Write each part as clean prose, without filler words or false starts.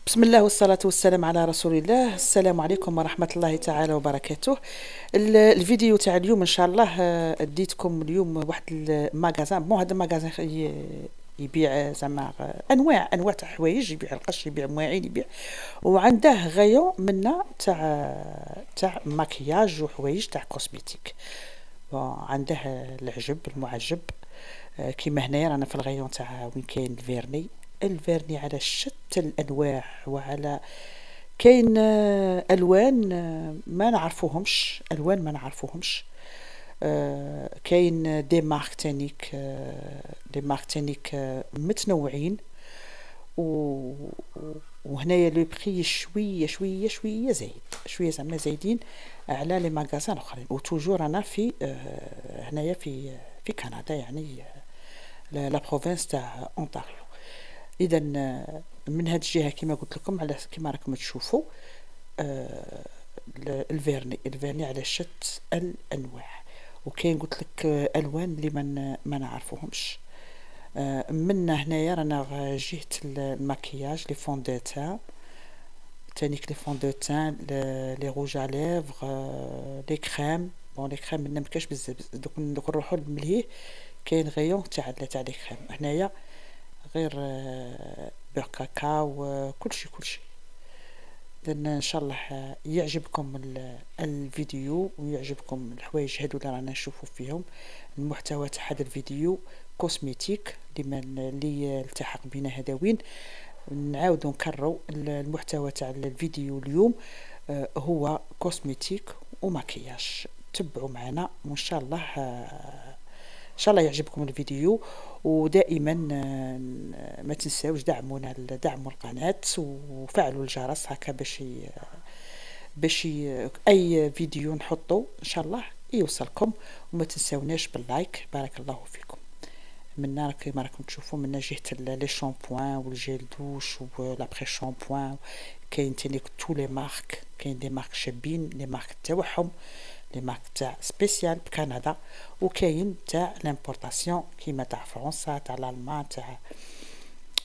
بسم الله والصلاة والسلام على رسول الله. السلام عليكم ورحمة الله تعالى وبركاته. الفيديو تاع اليوم ان شاء الله اديتكم اليوم واحد المغازان. هذا المغازان يبيع زعما انواع تاع حوايج، يبيع القش، يبيع مواعين، يبيع، وعنده غيون منا تاع ماكياج وحوايج تاع كوسميتيك. عنده العجب المعجب كيما هنايا رانا في الغيون تاع وين كاين الفيرني على شتى الانواع، وعلى كاين الوان ما نعرفوهمش، كاين دي مارك تانيك متنوعين. وهنايا لو بري شويه زايد، شويه زعما زايدين على لي ماغازان الاخرين. وتوجور انا في هنايا في كندا، يعني لا بروفينس تاع اونتاريو. اذا من هذه الجهه كما قلت لكم، على كما راكم تشوفوا الفيرني على شتى الانواع. وكاين قلت لك الوان اللي ما نعرفوهمش. من هنايا رانا جهه الماكياج، لي فون دو تان تانيك، لي فون دو تان، لي روج ا ليفغ، لي كريم. لي كريم ما كاش بزاف، دوك نروحوا للملهيه. كاين غيون تاع لي كريم هنايا، غير بير كاكاو، كلشي. لان ان شاء الله يعجبكم الفيديو ويعجبكم الحوايج هادو اللي رانا نشوفوا فيهم. المحتوى تاع هذا الفيديو كوسميتيك، اللي التحق بنا هداوين. نعاودوا نكرروا المحتوى تاع الفيديو اليوم هو كوسميتيك وماكياج. تبعوا معنا وان شاء الله يعجبكم الفيديو. ودائما ما تنساوش دعموا القناة وفعلوا الجرس هكا باش اي فيديو نحطه ان شاء الله يوصلكم. وما تنساوناش باللايك. بارك الله فيكم. منا كما راكم تشوفوا منا جهه لي شامبوان والجيل دوش ولابري شامبوان. كاين تاني تو لي مارك، كاين دي مارك شابين، لي مارك تاعهم، لي مارك تاع سبيسيال بكندا، وكاين تاع لامبورطاسيون كيما تاع فرنسا، تاع الالمان، تاع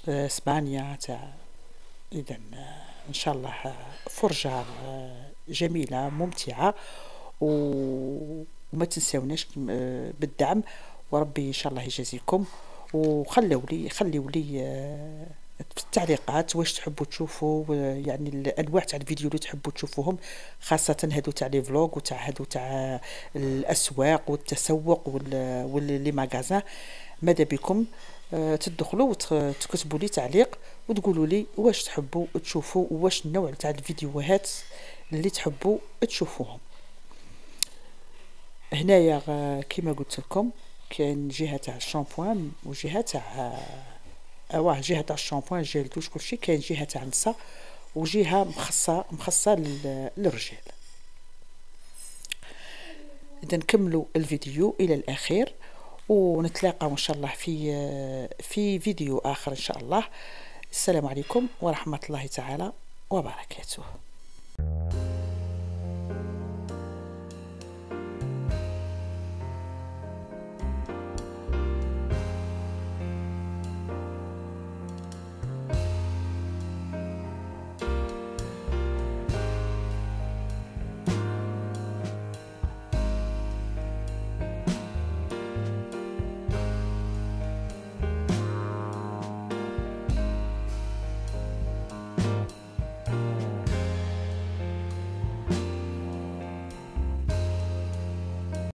اسبانيا، تاع. اذا ان شاء الله فرجه جميله ممتعه. وما تنساوناش بالدعم، وربي ان شاء الله يجازيكم. خليوا لي في التعليقات واش تحبوا تشوفوا، يعني الانواع تاع الفيديو اللي تحبوا تشوفوهم، خاصه هادو تاع لي فلوغ وتاع هادو تاع الاسواق والتسوق واللي ماغازان. ماذا بكم تدخلوا وتكتبوا لي تعليق وتقولوا لي واش تحبوا تشوفوا، واش النوع تاع الفيديوهات اللي تحبوا تشوفوهم. هنايا كما قلت لكم كاين جهه تاع الشامبوان وجهه تاع جهه تاع الشامبوان، جيل دوش، كلشي. كاين جهه تاع النساء وجهه مخصصه للرجال. اذا نكملوا الفيديو الى الاخير، ونتلاقى ان شاء الله في فيديو اخر ان شاء الله. السلام عليكم ورحمه الله تعالى وبركاته.